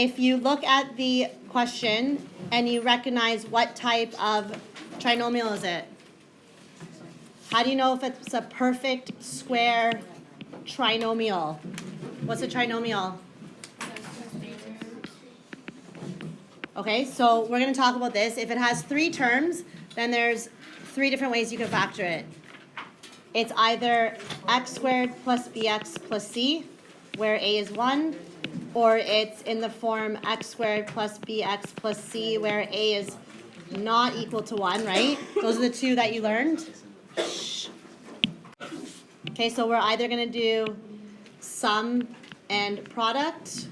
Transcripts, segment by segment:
if you look at the question and you recognize what type of trinomial is it? How do you know if it's a perfect square trinomial? What's a trinomial? Okay, so we're going to talk about this. If it has 3 terms, then there's 3 different ways you can factor it. It's either x squared plus bx plus c, where a is 1, or it's in the form x squared plus bx plus c, where a is not equal to 1, right? Those are the 2 that you learned. Okay, so we're either going to do sum and product,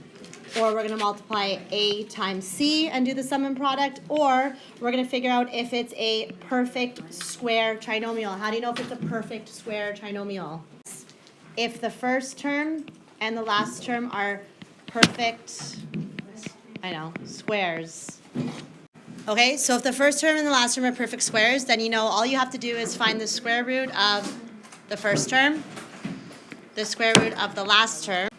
or we're going to multiply a times c and do the sum and product, or we're going to figure out if it's a perfect square trinomial. How do you know if it's a perfect square trinomial? If the first term and the last term are perfect, squares. Okay, so if the first term and the last term are perfect squares, then you know all you have to do is find the square root of the first term, the square root of the last term,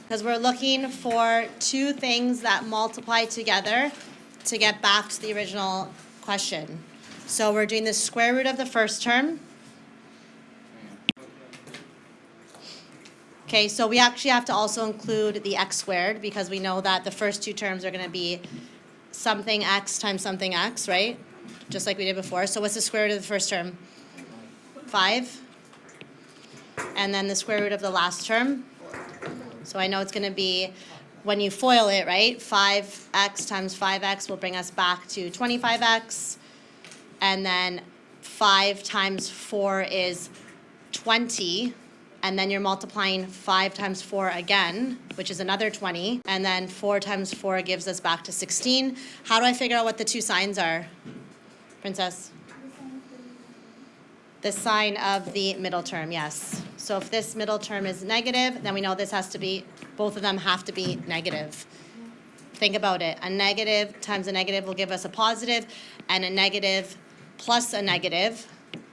because we're looking for 2 things that multiply together to get back to the original question. So we're doing the square root of the first term. Okay, so we actually have to also include the x squared, because we know that the first 2 terms are going to be something x times something x, right? Just like we did before. So what's the square root of the first term? 5. And then the square root of the last term. So I know it's going to be, when you FOIL it, right? 5x times 5x will bring us back to 25x. And then 5 times 4 is 20. And then you're multiplying 5 times 4 again, which is another 20. And then 4 times 4 gives us back to 16. How do I figure out what the 2 signs are, Princess? The sign of the middle term, yes. So if this middle term is negative, then we know this has to be, both of them have to be negative. Think about it. A negative times a negative will give us a positive, and a negative plus a negative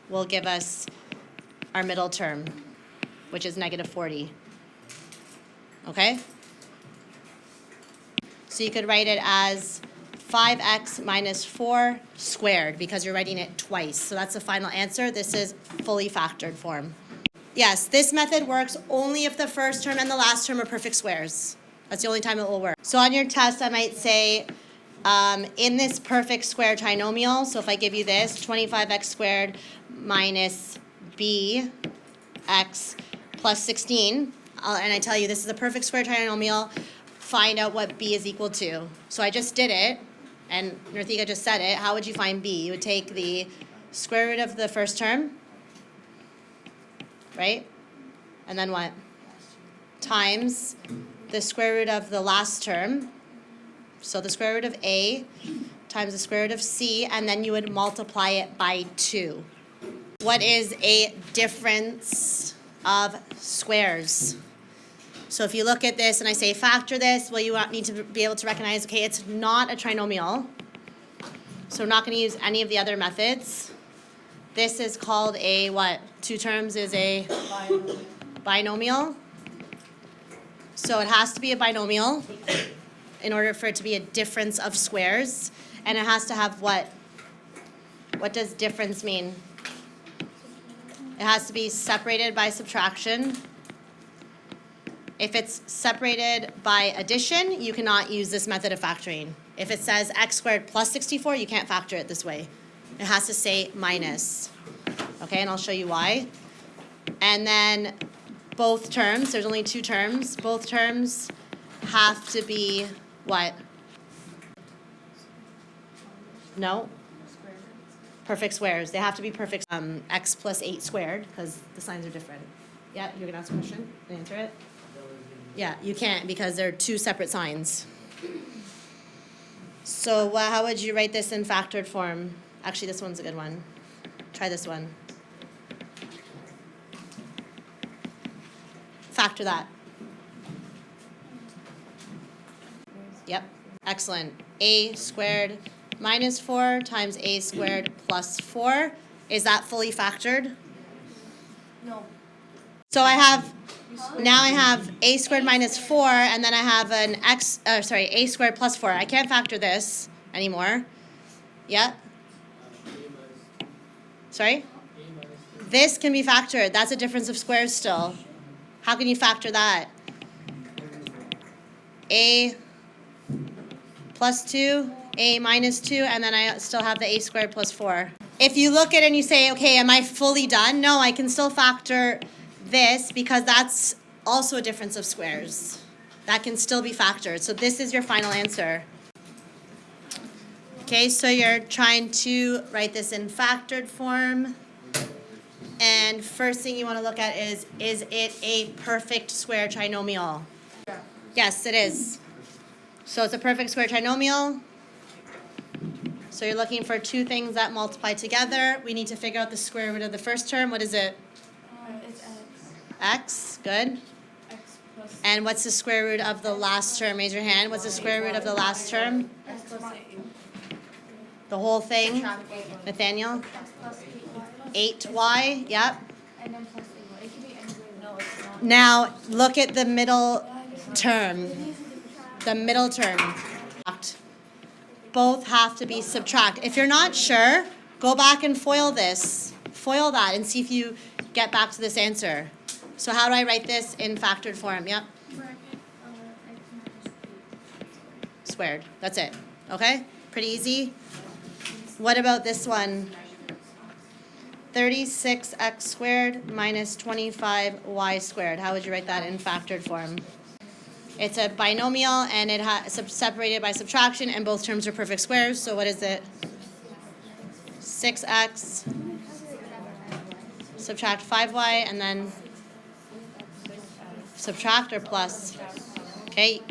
will give us our middle term, which is negative 40. Okay? So you could write it as 5x minus 4 squared, because you're writing it twice. So that's the final answer. This is fully factored form. Yes, this method works only if the first term and the last term are perfect squares. That's the only time it will work. So on your test, I might say, in this perfect square trinomial, so if I give you this, 25x squared minus bx plus 16, and I tell you this is a perfect square trinomial, find out what b is equal to. So I just did it, and Nirthika just said it. How would you find b? You would take the square root of the first term, right? And then what? Times the square root of the last term. So the square root of a times the square root of c, and then you would multiply it by 2. What is a difference of squares? So if you look at this and I say factor this, well, you need to be able to recognize, okay, it's not a trinomial. So we're not going to use any of the other methods. This is called a what? 2 terms is a binomial. So it has to be a binomial in order for it to be a difference of squares. And it has to have what? What does difference mean? It has to be separated by subtraction. If it's separated by addition, you cannot use this method of factoring. If it says x squared plus 64, you can't factor it this way. It has to say minus. Okay, and I'll show you why. And then both terms, there's only 2 terms, both terms have to be what? No? Perfect squares. They have to be perfect. X plus 8 squared, because the signs are different. Yeah, you're going to ask a question and answer it? Yeah, you can't, because they're 2 separate signs. So how would you write this in factored form? Actually, this one's a good one. Try this one. Factor that. Yep, excellent. A squared minus 4 times a squared plus 4. Is that fully factored? No. So I have Now I have a squared minus 4, and then I have an a squared plus 4. I can't factor this anymore. Yeah? Sorry? This can be factored. That's a difference of squares still. How can you factor that? A plus 2, a minus 2, and then I still have the a squared plus 4. If you look at it and you say, okay, am I fully done? No, I can still factor this because that's also a difference of squares. That can still be factored. So this is your final answer. Okay, so you're trying to write this in factored form. And first thing you want to look at is it a perfect square trinomial? Yeah. Yes, it is. So it's a perfect square trinomial. So you're looking for two things that multiply together. We need to figure out the square root of the first term. What is it? It's x. X, good. X plus. And what's the square root of the last term? Raise your hand. What's the square root of the last term? X plus 8. The whole thing? Nathaniel? X plus 8y. 8y, yep. And then plus 8y. It can be any way. No, it's not. Now look at the middle term. The middle term. Both have to be subtract. If you're not sure, go back and FOIL this. FOIL that and see if you get back to this answer. So how do I write this in factored form? Yep. Bracket, x minus 8 Squared. That's it. Okay? Pretty easy. What about this one? 36x squared minus 25y squared. How would you write that in factored form? It's a binomial and it separated by subtraction and both terms are perfect squares. So what is it? 6x subtract 5y and then subtract or plus? Okay,